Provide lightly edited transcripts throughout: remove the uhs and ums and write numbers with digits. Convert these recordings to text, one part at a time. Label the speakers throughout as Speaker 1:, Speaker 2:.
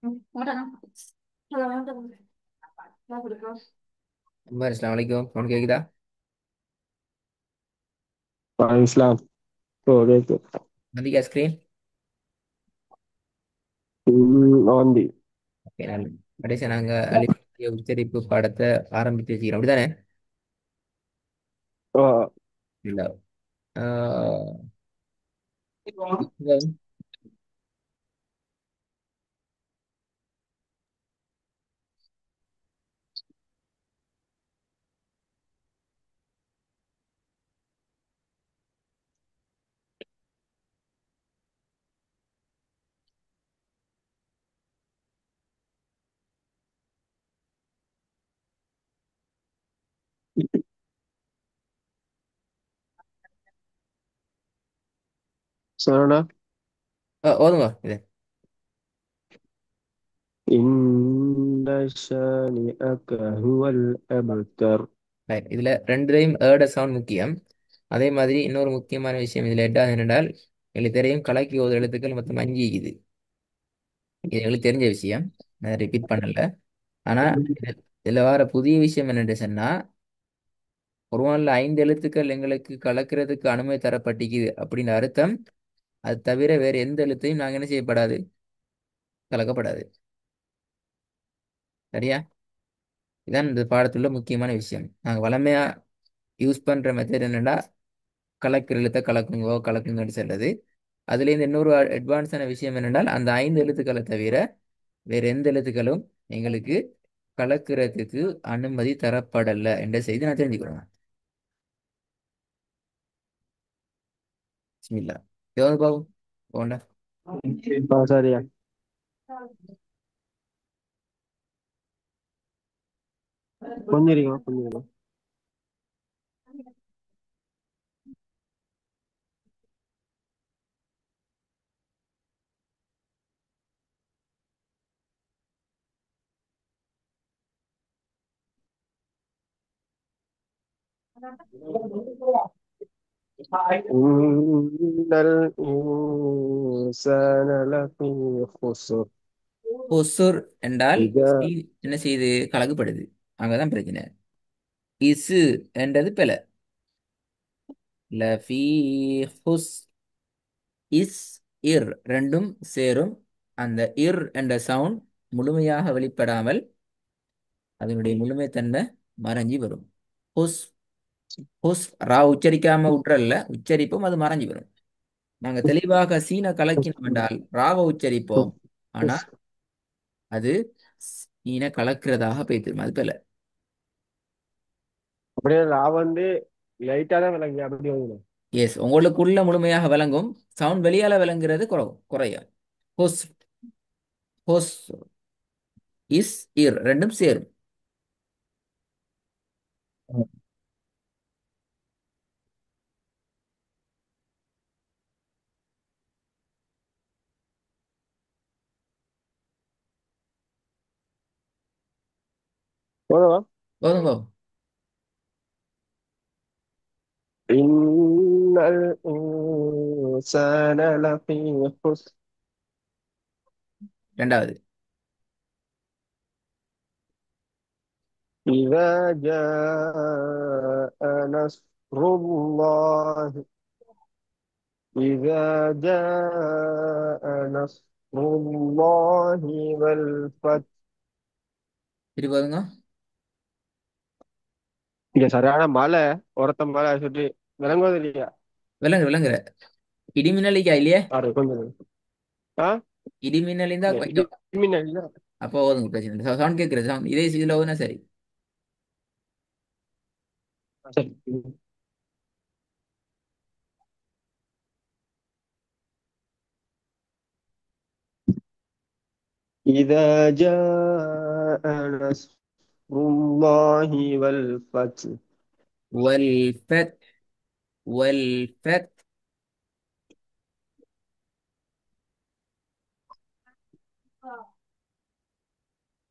Speaker 1: அஸ்ஸலாமு அலைக்கும். உனக்கு கேக்குதா?
Speaker 2: وعليكم السلام. ஓகே.
Speaker 1: வந்திக்கா ஸ்கிரீன்?
Speaker 2: வண்டி.
Speaker 1: ஓகே, நல்லது. கடைசியா நாங்க அலிஃப் உச்சரிப்பு பாடத்தை ஆரம்பித்து வச்சுக்கிறோம், அப்படிதானே?
Speaker 2: ஆ,
Speaker 1: இல்ல. ஆஹ், இங்க
Speaker 2: சொல்லடா.
Speaker 1: ஓதுங்க இது.
Speaker 2: إن شانئك هو الأبتر.
Speaker 1: Right. இதுல ரெண்டுலையும் ஏட சவுண்ட் முக்கியம். அதே மாதிரி இன்னொரு முக்கியமான விஷயம் இதுல எட்டாவது என்னென்றால், எங்களுக்கு தெரியும் கலக்கி ஓதுற எழுத்துக்கள் மொத்தம் 5 இருக்குது. இது எங்களுக்கு தெரிஞ்ச விஷயம். நான் ரிப்பீட் பண்ணல. ஆனா இதுல வர புதிய விஷயம் என்னன்னு சொன்னா, குர்ஆன்ல 5 எழுத்துக்கள் எங்களுக்கு கலக்கிறதுக்கு அனுமதி தரப்பட்டிருக்குது அப்படின்னு அர்த்தம். அது தவிர வேற எந்த எழுத்தையும் நாங்க என்ன செய்யப்படாது, கலக்கப்படாது. சரியா? இதான் இந்த பாடத்துள்ள முக்கியமான விஷயம். நாங்க வழமையா யூஸ் பண்ற மெத்தட் என்னன்னா, கலக்கிற எழுத்தை கலக்குங்கோ கலக்குங்கன்னு சொல்றது. அதுல இந்த இன்னொரு அட்வான்ஸான விஷயம் என்னென்றால், அந்த 5 எழுத்துக்களை தவிர வேற எந்த எழுத்துக்களும் எங்களுக்கு கலக்கிறதுக்கு அனுமதி தரப்படல என்ற செய்தி நான் தெரிஞ்சுக்கிறேன். பிஸ்மில்லா. எவ்வளவு பாவம் போண்டா.
Speaker 2: சரியா. கொஞ்சம் இருங்க, கொஞ்சம் இருங்க. إن الإنسان لفي خسر.
Speaker 1: ஒசுர் என்றால்
Speaker 2: إذا
Speaker 1: என்ன செய்யுது, கலக்கப்படுது. அங்கதான் பிரச்சனை. இசு என்றது பிழை. லஃபீ ஹுஸ், இஸ், இர் ரெண்டும் சேரும். அந்த இர் என்ற சவுண்ட் முழுமையாக வெளிப்படாமல் அதனுடைய முழுமைத்தன்மை மறைஞ்சி வரும். ஹுஸ், ஹுஸ் ரா உச்சரிக்காம விட்டுறல்ல, உச்சரிப்பும் அது மறைஞ்சி வரும். நாங்க தெளிவாக சீன கலக்கினோம் என்றால் ராவை உச்சரிப்போம். ஆனா அது சீன கலக்கிறதாக பேய்த்திரும், அது போல.
Speaker 2: அப்படியே நான் வந்து லைட்டா தான் விளங்கி அப்படி வந்து.
Speaker 1: எஸ், உங்களுக்குள்ள முழுமையாக விளங்கும். சவுண்ட் வெளியால விளங்குறது குறையும். ஹுஸ், ஹுஸ், இஸ், இர் ரெண்டும் சேரும்.
Speaker 2: போதுமா?
Speaker 1: போதும் போதும்.
Speaker 2: إن الإنسان لفي خسر.
Speaker 1: ரெண்டாவது.
Speaker 2: إذا جاء نصر الله. إذا جاء نصر الله والفتح.
Speaker 1: திருப்பி போதுங்க.
Speaker 2: இங்க சரியான மழை, ஒருத்த மழை சொல்லி விளங்குவது இல்லையா?
Speaker 1: விளங்குற இடிமின்னலிக்கா இல்லையே?
Speaker 2: ஆறு கொஞ்சம் இரு. ஆ,
Speaker 1: இடிமின்னலிந்தா
Speaker 2: இல்ல
Speaker 1: கொஞ்சம்.
Speaker 2: இடிமின்னல் இல்ல.
Speaker 1: அப்போ ஓதுங்க, பிரச்சனை இல்லை. சவுண்ட் கேட்கறது சவுண்ட் இதே இதில் ஓதுனா சரி.
Speaker 2: சரி. إذا جاء نصر الله والفتح.
Speaker 1: والفت، والفت.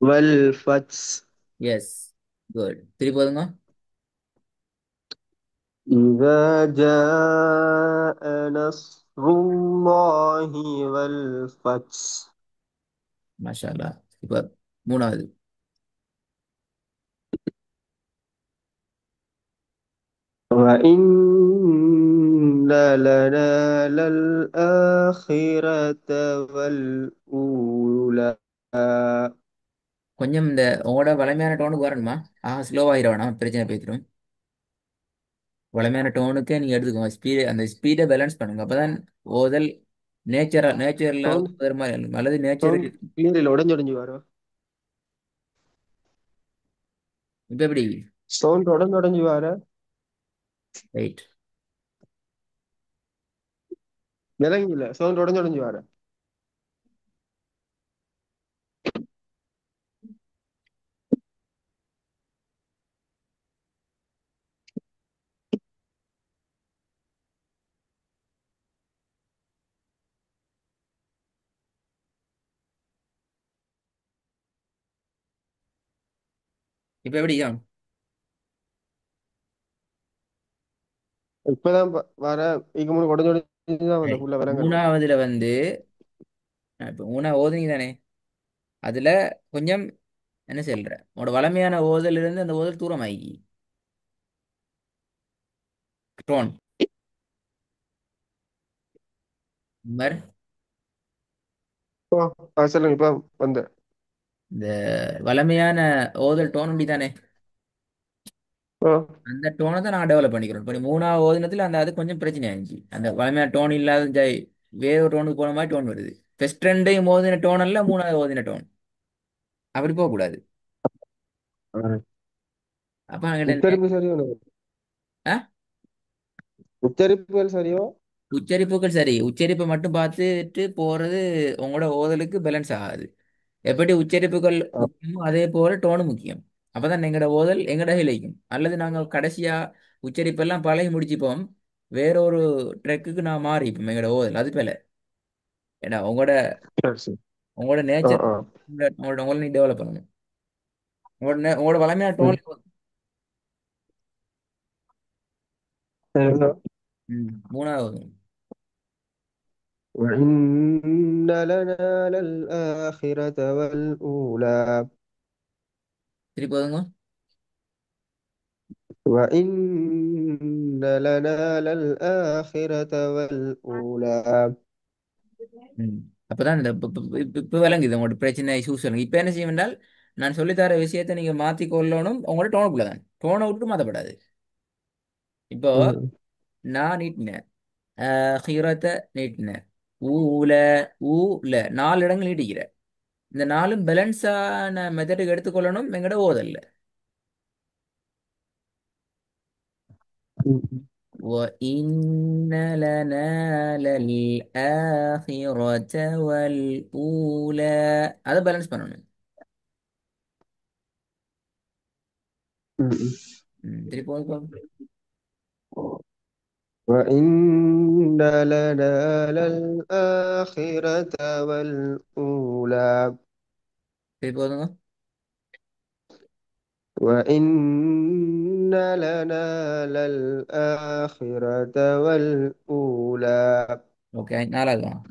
Speaker 2: والفتح.
Speaker 1: Yes, good. திருப்பி போதுங்க.
Speaker 2: إذا جاء نصر الله والفتح.
Speaker 1: மாஷா அல்லாஹ். இப்ப மூணாவது.
Speaker 2: وإن لنا للآخرة والأولى.
Speaker 1: கொஞ்சம் இந்த உங்களோட வளமையான டோனுக்கு வரணுமா? ஸ்லோவாகிடவேணா, பிரச்சனை போய்த்திடும். வளமையான டோனுக்கே நீங்க எடுத்துக்கோங்க. ஸ்பீடு, அந்த ஸ்பீடை பேலன்ஸ் பண்ணுங்க. அப்பதான் ஓதல் நேச்சுரலா
Speaker 2: சவுண்ட்
Speaker 1: வேறு மாதிரி இருக்கும். அல்லது நேச்சர்.
Speaker 2: சவுண்ட் கிளியர் இல்லை, உடஞ்சு உடஞ்சு வரும்.
Speaker 1: இப்ப எப்படி?
Speaker 2: சவுண்ட் உடஞ்சு உடஞ்சு வர.
Speaker 1: ரைட்.
Speaker 2: விளங்கில, சவுண்ட் உடஞ்சு உடஞ்சு வர.
Speaker 1: இப்ப எப்படி?
Speaker 2: இப்பதான் வர. இதுக்கு முன்னாடி உடஞ்சு உடஞ்சு தான் வந்த,
Speaker 1: சரி.
Speaker 2: ஃபுல்லா விளங்கல.
Speaker 1: மூணாவதுல வந்து இப்ப மூணாவது ஓதுனீங்க தானே? அதுல கொஞ்சம் என்ன சொல்ற, உங்களோட வளமையான ஓதல் இருந்து அந்த ஓதல் தூரம் ஆகி டோன் மர்.
Speaker 2: ஓ, சொல்லுங்க. இப்ப வந்த.
Speaker 1: இந்த வளமையான ஓதல் டோன் உண்டி தானே?
Speaker 2: ஓ.
Speaker 1: அந்த டோனை தான் நான் டெவலப் பண்ணிக்கிறோம். இப்போ மூணாவது ஓதினத்தில் அந்த அது கொஞ்சம் பிரச்சனை ஆயிடுச்சு. அந்த வளமையான டோன் இல்லாத வேற ஒரு டோனுக்கு போன மாதிரி டோன் வருது. ஃபர்ஸ்ட் ரெண்டையும் ஓதின டோன் அல்ல, மூணாவது ஓதின டோன். அப்படி போகக்கூடாது. அப்போ அங்கிட்ட
Speaker 2: உச்சரிப்பு சரியோ?
Speaker 1: ஆ
Speaker 2: உச்சரிப்புகள் சரியோ?
Speaker 1: உச்சரிப்புகள் சரி. உச்சரிப்பை மட்டும் பார்த்துட்டு போறது உங்களோட ஓதலுக்கு பேலன்ஸ் ஆகாது. எப்படி உச்சரிப்புகள்
Speaker 2: ஆ,
Speaker 1: முக்கியமோ அதே போல டோனு முக்கியம். அப்பதான் எங்கட ஓதல் எங்கட இலைக்கும். அல்லது நாங்கள் கடைசியா உச்சரிப்பெல்லாம் பழகி முடிச்சுப்போம், வேற ஒரு ட்ரெக்குக்கு நான் மாறிப்போம் எங்கட ஓதல். அது போல ஏன்னா உங்களோட
Speaker 2: சரி சரி.
Speaker 1: உங்களோட
Speaker 2: ஆ
Speaker 1: நேச்சர்,
Speaker 2: ஆ.
Speaker 1: உங்களோட நீ டெவலப் பண்ணணும். உங்களோட வளமையான
Speaker 2: ம்.
Speaker 1: டோன்.
Speaker 2: சரிதான்.
Speaker 1: மூணாவது.
Speaker 2: وإن لنا للآخرة والأولى.
Speaker 1: திருப்பி போதுங்க.
Speaker 2: وإن لنا للآخرة والأولى.
Speaker 1: ம். அப்பதான் இந்த இப்ப விளங்குது உங்களோட பிரச்சனை இஷ்யூஸ் விளங்கு. இப்ப என்ன செய்யும் என்றால், நான் சொல்லித்தர விஷயத்தை நீங்க மாத்தி கொள்ளணும். உங்களோட டோனுக்குள்ள தான், டோனை விட்டு மாத்தப்படாது. இப்போ
Speaker 2: ம்.
Speaker 1: நான் நீட்டினேன், ஹீரத்தை நீட்டினேன், ஊல ஊல நாலு இடங்கள் நீட்டிக்கிறேன். இந்த நாலும் பேலன்ஸான மெத்தடுக்கு எடுத்துக்கொள்ளணும் எங்கட ஓதல்ல.
Speaker 2: ம்.
Speaker 1: وَإِنَّ لَنَا لَلْآخِرَةَ وَالْأُولَى. அதை பேலன்ஸ் பண்ணணும்.
Speaker 2: ம்.
Speaker 1: திருப்பி போதும்.
Speaker 2: وإن لنا للآخرة والأولى.
Speaker 1: திருப்பி போதுங்க.
Speaker 2: وإن لنا للآخرة والأولى.
Speaker 1: ஓகே, நாலாவது வாங்க.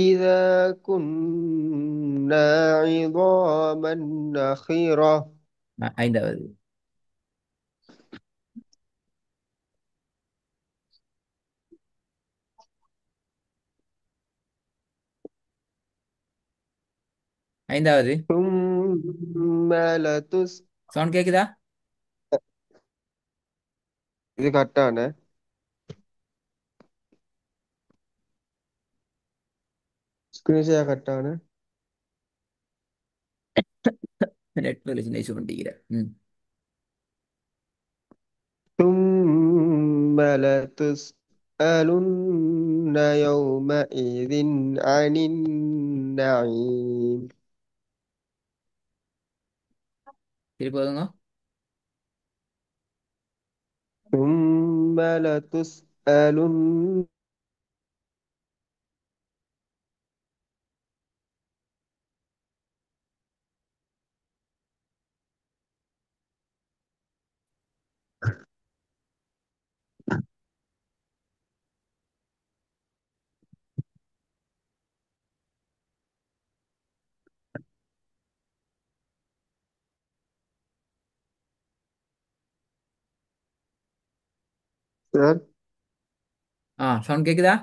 Speaker 2: إذا كنا عظاما نخرة.
Speaker 1: ஐந்தாவது. ஐந்தாவது.
Speaker 2: ثم لتس.
Speaker 1: சவுண்ட் கேக்குதா?
Speaker 2: இது கரெக்டான ஸ்கிரீன்ஷாட் கரெக்டான.
Speaker 1: நெட்வொர்க் சின்ன இஷ்யூ பண்ணிக்கிறேன்.
Speaker 2: ثم لتسألن يومئذ عن النعيم.
Speaker 1: திருப்பி போதுங்க.
Speaker 2: ثم لتسألن.
Speaker 1: சவுண்ட் கேக்குதா?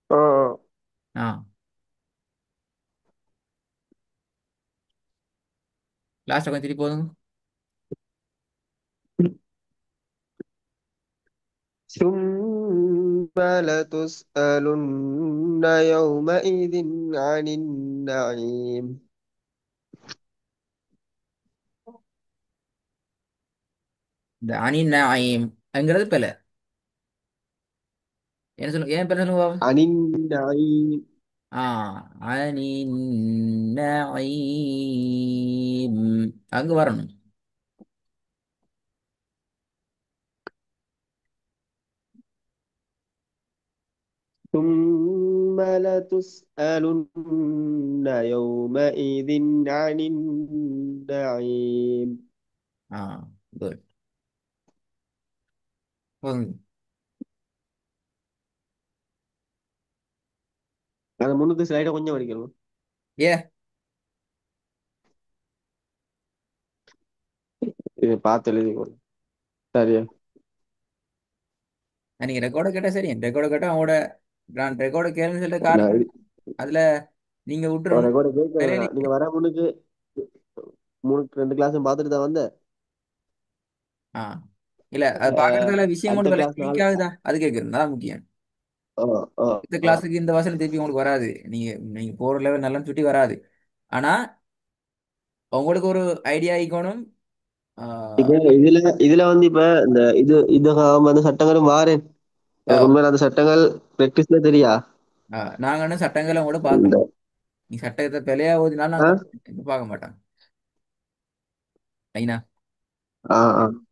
Speaker 2: ஆ ஆ.
Speaker 1: ஆ லாஸ்ட் கொஞ்சம் திருப்பி போதுங்க.
Speaker 2: ثم لتسألن يومئذ عن النعيم.
Speaker 1: இந்த அணி நயம்ங்கிறது பிழை. என்ன சொல்லுங்க, ஏன் பிழை சொல்லுங்க பாப்போம்.
Speaker 2: عن النعيم.
Speaker 1: ஆ அணி நயீம் அங்க வரணும்.
Speaker 2: ثم لتسألن يومئذ عن النعيم.
Speaker 1: ஆ குட். போதுங்க.
Speaker 2: அந்த முன்னுக்கு ஸ்லைட கொஞ்சம் படிக்கணும்.
Speaker 1: ஏ
Speaker 2: இதை பார்த்து எழுதிக்கணும். சரியா?
Speaker 1: நீங்க ரெக்கார்டை கேட்டா சரி, ரெக்கார்டை கேட்டா அவங்களோட நான் ரெக்கார்டை கேளுன்னு சொல்ல
Speaker 2: நான்
Speaker 1: காரணம்
Speaker 2: இது
Speaker 1: அதுல நீங்க
Speaker 2: ஒரு
Speaker 1: விட்டுறணும்.
Speaker 2: ரெக்கார்டை கேட்க
Speaker 1: பிழையில
Speaker 2: வேணாம். நீங்க வர முன்னுக்கு மூணு ரெண்டு கிளாஸும் பார்த்துட்டு தான் வந்தேன்.
Speaker 1: ஆ இல்ல அது பாக்குறதுல விஷயம்
Speaker 2: அடுத்த
Speaker 1: கொண்டு வரல
Speaker 2: கிளாஸ் நாள்.
Speaker 1: கிளிக் ஆகுதா அது கேட்கறது தான் முக்கியம்.
Speaker 2: ஆ ஆ
Speaker 1: இந்த
Speaker 2: ஆ.
Speaker 1: கிளாஸுக்கு இந்த வசனம் திருப்பி உங்களுக்கு வராது. நீங்க நீங்க போற லெவல் நல்லா சுட்டி வராது. ஆனா உங்களுக்கு ஒரு ஐடியா ஆயிக்கணும். ஆ,
Speaker 2: இப்ப இதுல வந்து இப்ப இந்த இது அந்த சட்டங்களும் வாரேன். எனக்கு
Speaker 1: ஓ,
Speaker 2: உண்மையில அந்த சட்டங்கள் பிராக்டிஸ்ல தெரியா.
Speaker 1: நாங்க இன்னும் சட்டங்களை கூட
Speaker 2: இந்த
Speaker 1: பார்க்கல. நீ சட்டத்தை பிழையா ஓதினாலும்
Speaker 2: ஆ
Speaker 1: நாங்க பார்க்க மாட்டோம். ஐனா
Speaker 2: ஆ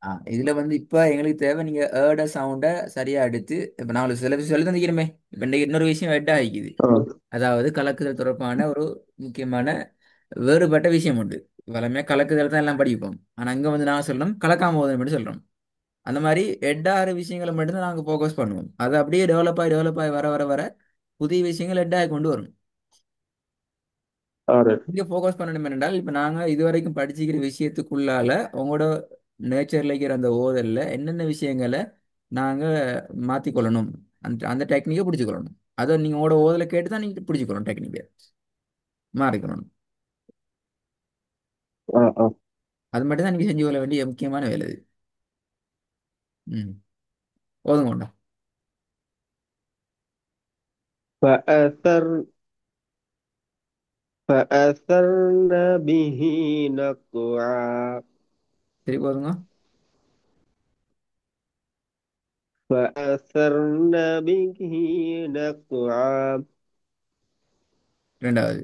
Speaker 2: ஆ
Speaker 1: இதுல வந்து இப்ப எங்களுக்கு தேவை நீங்க ஏர்ட சவுண்ட சரியா எடுத்து இப்ப நாலு சில விஷயம் சொல்லி தந்திக்கிறோமே. இப்ப இன்னைக்கு இன்னொரு விஷயம் எட் ஆகிக்குது.
Speaker 2: ஆ.
Speaker 1: அதாவது கலக்குதல் தொடர்பான ஒரு முக்கியமான வேறுபட்ட விஷயம் உண்டு. வளமையா கலக்குதல் தான் எல்லாம் படிப்போம். ஆனா அங்க வந்து நான் சொல்லணும் கலக்காம போதும் மட்டும் சொல்றோம். அந்த மாதிரி எட்டாறு விஷயங்களை மட்டும்தான் நாங்க ஃபோக்கஸ் பண்ணுவோம். அது அப்படியே டெவலப் ஆகி வர வர வர புதிய விஷயங்கள் எட்டாகி கொண்டு வரும்.
Speaker 2: ஆறு.
Speaker 1: இங்க ஃபோக்கஸ் பண்ணணும் என்றால் இப்ப நாங்க இதுவரைக்கும் படிச்சுக்கிற விஷயத்துக்குள்ளால உங்களோட நேச்சர்ல இருக்கிற அந்த ஓதல்ல என்னென்ன விஷயங்களை நாங்க மாத்திக்கொள்ளணும். அந்த அந்த டெக்னிக்கை பிடிச்சிக்கொள்ளணும். அதை நீங்க உங்களோட ஓதலை கேட்டு தான் நீங்க பிடிச்சிக்கணும் டெக்னிக்கை மாறிக்கணும்.
Speaker 2: ஆ ஆ.
Speaker 1: அது மட்டும் தான் நீங்க செஞ்சு கொள்ள வேண்டிய முக்கியமான வேலை இது. ம் போதும்.
Speaker 2: فأثر فأثرن به نقعا.
Speaker 1: சரி போதுங்க.
Speaker 2: فأثرن به نقعا.
Speaker 1: ரெண்டாவது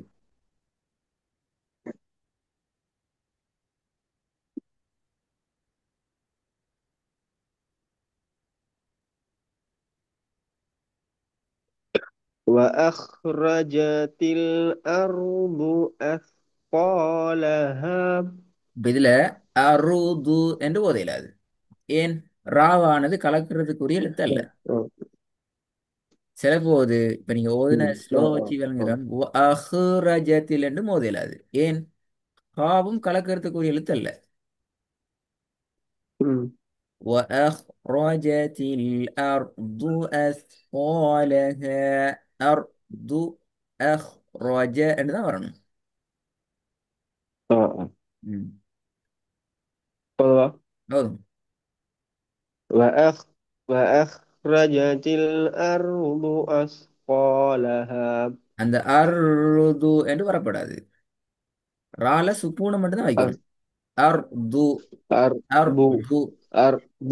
Speaker 2: وأخرجت الأرض أثقالها.
Speaker 1: இப்ப இதுல அருது என்று போதையில அது ஏன் ராவானது கலக்கிறதுக்குரிய எழுத்து அல்ல. சில போது இப்ப நீங்க ஓதுன ஸ்லோ வச்சு விளங்குதான் அஹ்ரஜத்தில் என்று மோதையில அது ஏன் ஹாவும் கலக்கிறதுக்குரிய எழுத்து அல்ல. وأخرجت الأرض أثقالها أرض أخرج என்று தான் வரணும். ம் போதும்.
Speaker 2: وأخ وأخرجت الأرض أثقالها.
Speaker 1: அந்த அர்து என்று வரக்கூடாது. ரால சுக்கூனை மட்டும் தான் வைக்கணும். அர்து
Speaker 2: أرض
Speaker 1: அர்து
Speaker 2: أرض.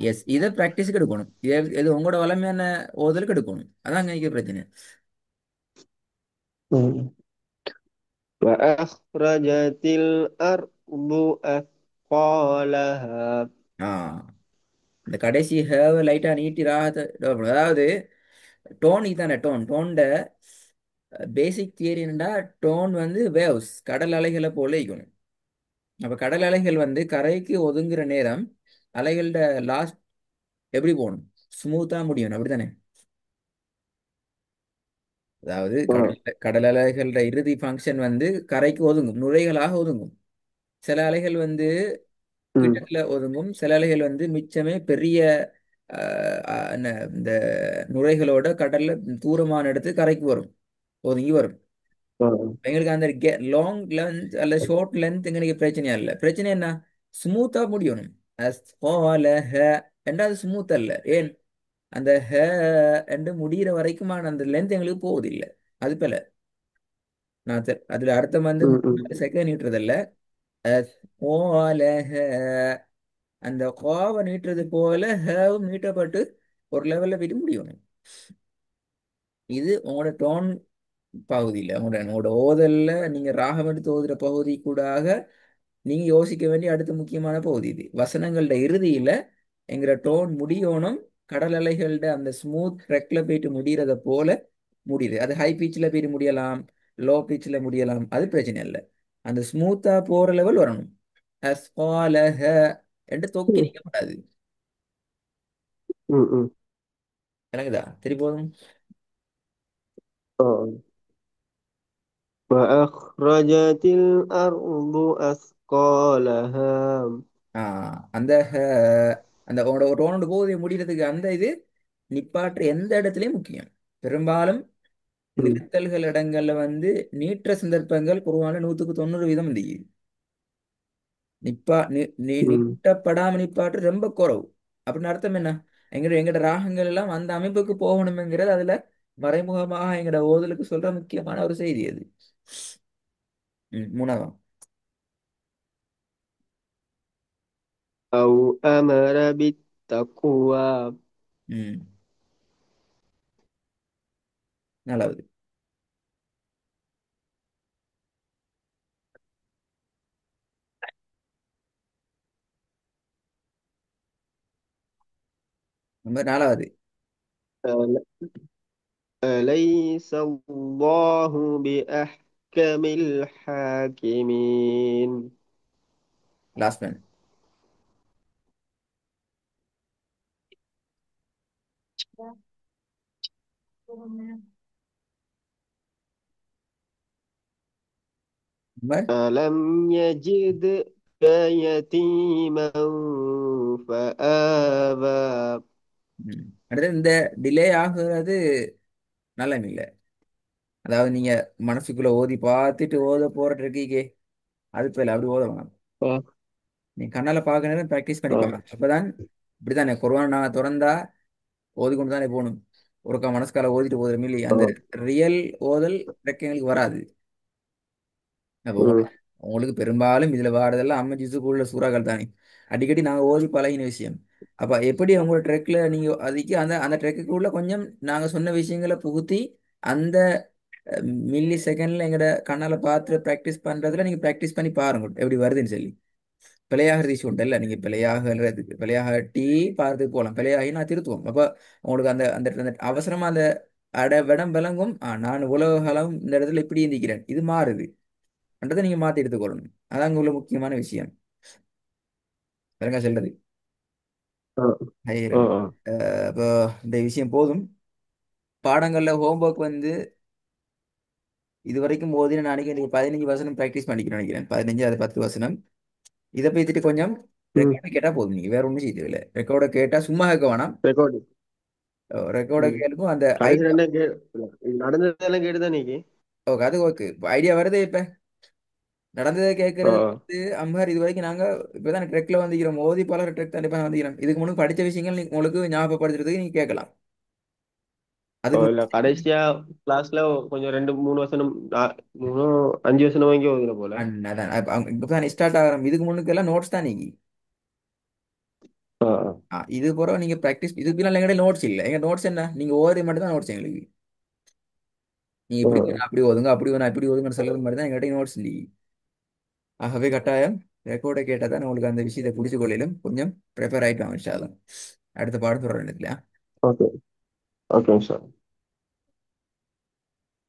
Speaker 1: எஸ் இதை ப்ராக்டிஸுக்கு எடுக்கணும். இது உங்களோட வளமையான ஓதலுக்கு எடுக்கணும். அதான் இங்க பிரச்சனை.
Speaker 2: وأخرجت الأرض أثقالها.
Speaker 1: ஆ இந்த கடைசி ஹேவ் லைட்டா நீட்டி ராகத்தை அதாவது டோன் இதானே டோன்ட பேசிக் தியரி என்னடா டோன் வந்து வேவ்ஸ் கடல் அலைகளை போல இருக்கணும். அப்ப கடல் அலைகள் வந்து கரைக்கு ஒதுங்குற நேரம் அலைகளோட லாஸ்ட் எப்படி போகணும், ஸ்மூத்தா முடியணும் அப்படித்தானே. அதாவது கடல் அலைகளோட இறுதி ஃபங்க்ஷன் வந்து கரைக்கு ஒதுங்கும், நுரைகளாக ஒதுங்கும். சில அலைகள் வந்து
Speaker 2: ம்.
Speaker 1: கிட்டத்துல ஒதுங்கும். சில அலைகள் வந்து மிச்சமே பெரிய என்ன இந்த நுரைகளோட கடல்ல தூரமான இடத்துக்கு கரைக்கு வரும், ஒதுங்கி வரும்.
Speaker 2: ஆ.
Speaker 1: எங்களுக்கு அந்த லாங் லென்த் அல்ல ஷார்ட் லென்த் எங்களுக்கு பிரச்சனையா இல்லை. பிரச்சனை என்ன, ஸ்மூத்தா முடியணும். ரெண்டாவது ஸ்மூத் அல்ல. ஏன், அந்த என்று முடிகிற வரைக்குமான அந்த லென்த் எங்களுக்கு போகுது இல்லை. அது போல அதுல அர்த்தம் வந்து
Speaker 2: ம். ம்.
Speaker 1: செகண்ட் நீட்டுறதில்ல. அஸ் போல அந்த கோவை நீட்டுறது போல ஹேவும் நீட்டப்பட்டு ஒரு லெவல்ல போயிட்டு முடியணும். இது உங்களோட டோன் பகுதியில், உங்களோட ஓதல்ல நீங்க ராகம் எடுத்து ஓதுற பகுதி கூடாக நீங்க யோசிக்க வேண்டிய அடுத்த முக்கியமான பகுதி இது. வசனங்களோட இறுதியில எங்கிற டோன் முடியணும். கடல் அலைகளோட அந்த ஸ்மூத் ட்ரெக்ல போயிட்டு முடியறத போல முடியுது. அது ஹை பீச்சில் போயிட்டு முடியலாம், லோ பீச்சில் முடியலாம், அது பிரச்சனை இல்லை. அந்த ஸ்மூத்தா போற லெவல் வரணும். அஸ் என்று தொக்கி
Speaker 2: ம்.
Speaker 1: நிற்க கூடாது.
Speaker 2: ம். ம்.
Speaker 1: எனக்குதா திருப்பி போதும்.
Speaker 2: ஆ. وأخرجت الأرض أثقالها.
Speaker 1: அந்த அந்த உன்னோட ஒரு டோனோட போதை முடிகிறதுக்கு அந்த இது நிப்பாற்ற எந்த இடத்துலயும் முக்கியம். பெரும்பாலும்
Speaker 2: ம்.
Speaker 1: நிறுத்தல்கள் இடங்கள்ல வந்து நீற்ற சந்தர்ப்பங்கள் குறைவான 100% வந்து
Speaker 2: ம்.
Speaker 1: நீட்டப்படாம நிப்பாற்று ரொம்ப குறைவு. அப்படின்னு அர்த்தம் என்ன, எங்கட ராகங்கள் எல்லாம் அந்த அமைப்புக்கு போகணுங்கிறது அதுல மறைமுகமாக எங்கட ஓதலுக்கு சொல்ற முக்கியமான ஒரு செய்தி அது. மூணாவது.
Speaker 2: أو أمر بالتقوى.
Speaker 1: ம் நாலாவது. நம்பர் நாலாவது.
Speaker 2: أل- أليس الله بأحكم الحاكمين.
Speaker 1: Last man. நம்பர்
Speaker 2: ألم يجدك يتيما فآوى.
Speaker 1: அடுத்து இந்த டிலே ஆகுறது நல்லம் இல்லை. அதாவது நீங்க மனசுக்குள்ள ஓதி பார்த்துட்டு ஓத போற இருக்கீங்க, அது போல அப்படி ஓத வேணாம்.
Speaker 2: آه.
Speaker 1: நீ கண்ணால பார்க்க நேரம் ப்ராக்டிஸ் பண்ணி
Speaker 2: آه.
Speaker 1: பாருங்க. அப்பதான் இப்படித்தானே குர்ஆன் நான் திறந்தா ஓதிக்கொண்டு தானே போகணும். ஒருக்கா மனசுக்கால ஓதிட்டு போதும் இல்லையே, அந்த
Speaker 2: آه.
Speaker 1: ரியல் ஓதல் எங்களுக்கு வராது. அப்போ
Speaker 2: م.
Speaker 1: உங்களுக்கு பெரும்பாலும் இதுல வாரதெல்லாம் அம்ம ஜிசுக்குள்ள சூறாக்கள் தானே, அடிக்கடி நாங்க ஓதி பழகின விஷயம். அப்ப எப்படி உங்களோட ட்ரெக்ல நீங்க அதுக்கு அந்த அந்த ட்ரெக்குக்குள்ள கொஞ்சம் நாங்க சொன்ன விஷயங்களை புகுத்தி அந்த மில்லி செகண்ட்ல எங்கட கண்ணால பார்த்து ப்ராக்டிஸ் பண்றதுல நீங்க ப்ராக்டிஸ் பண்ணி பாருங்க எப்படி வருதுன்னு சொல்லி. பிழையாகிறது இஷ்யூ உண்டு இல்லை, நீங்க பிழையாகிறதுக்கு பிழையாகட்டி பார்த்துட்டு போகலாம். பிழையாகி நான் திருத்துவோம். அப்போ உங்களுக்கு அந்த அந்த அந்த அவசரமா அந்த விடம் விளங்கும். நான் உலக காலம் இந்த இடத்துல இப்படி இருந்திக்கிறேன், இது மாறுது என்றதை நீங்க மாத்தி எடுத்துக்கொள்ளணும். அதான் அங்க உள்ள முக்கியமான விஷயம். விளங்க சொல்றது.
Speaker 2: آه.
Speaker 1: ஹைரன்.
Speaker 2: آه.
Speaker 1: இப்போ இந்த விஷயம் போதும். பாடங்கள்ல ஹோம்ஒர்க் வந்து இது வரைக்கும் ஓதின நாளைக்கு எனக்கு 15 வசனம் ப்ராக்டிஸ் பண்ணிக்கிறேன் நினைக்கிறேன். 15 அது 10 வசனம். இதை பத்திட்டு கொஞ்சம்
Speaker 2: ம்.
Speaker 1: ரெக்கார்டு கேட்டா போதும். நீங்க வேற ஒன்றும் செய்ய தேவையில்லை. ரெக்கார்டை கேட்டா சும்மா கேட்க வேணாம்.
Speaker 2: ரெக்கார்டிங்.
Speaker 1: ரெக்கார்டை
Speaker 2: ம்.
Speaker 1: கேளுக்கும் அந்த
Speaker 2: கடைசி
Speaker 1: ஐடியா.
Speaker 2: ரெண்டே நடந்ததெல்லாம் கேட்டுதான் நீக்கி.
Speaker 1: ஓகே, அது ஓகே. ஐடியா வருது இப்ப. நடந்ததை கேட்கறது
Speaker 2: ஆ.
Speaker 1: வந்து அம்பர் இது வரைக்கும் நாங்க இப்பதான் ட்ரெக்ல வந்துக்கிறோம். ஓதி பல ட்ரெக் தான் இப்ப வந்துக்கிறோம். இதுக்கு முன்னாடி படிச்ச விஷயங்கள் உங்களுக்கு ஞாபகப்படுத்துறதுக்கு நீங்க கேட்கலாம்.
Speaker 2: ஓ,
Speaker 1: அதுக்கு
Speaker 2: இல்ல கடைசியா கிளாஸ்ல கொஞ்சம் 2 3 வசனம், 5 வசனம் வாங்கி ஓதுன போல.
Speaker 1: அதான் இப்பதான் ஸ்டார்ட் ஆகிறோம். இதுக்கு முன்னுக்கு எல்லாம் நோட்ஸ் தான் நீங்க.
Speaker 2: ஆ. ஆ.
Speaker 1: இது போற நீங்க ப்ராக்டிஸ் இதுக்கு எங்கட நோட்ஸ் இல்ல. எங்க நோட்ஸ் என்ன, நீங்க ஓதி மட்டும் தான் நோட்ஸ் எங்களுக்கு. நீங்க
Speaker 2: ஆ.
Speaker 1: இப்படி வேணா அப்படி ஓதுங்க, அப்படி வேணா இப்படி ஓதுங்கன்னு சொல்றது மாதிரி தான் எங்கள்கிட்ட நோட்ஸ் இல்லைங்க. ஆகவே கட்டாயம் ரெக்கார்டை கேட்டால் தான் உங்களுக்கு அந்த விஷயத்தை பிடிச்சு கொள்ளையிலும் கொஞ்சம் ப்ரிப்பேர் ஆகிட்டு வாங்க. அடுத்த பாடம் சொல்கிறேன் இல்லையா.
Speaker 2: ஓகே. Okay sir.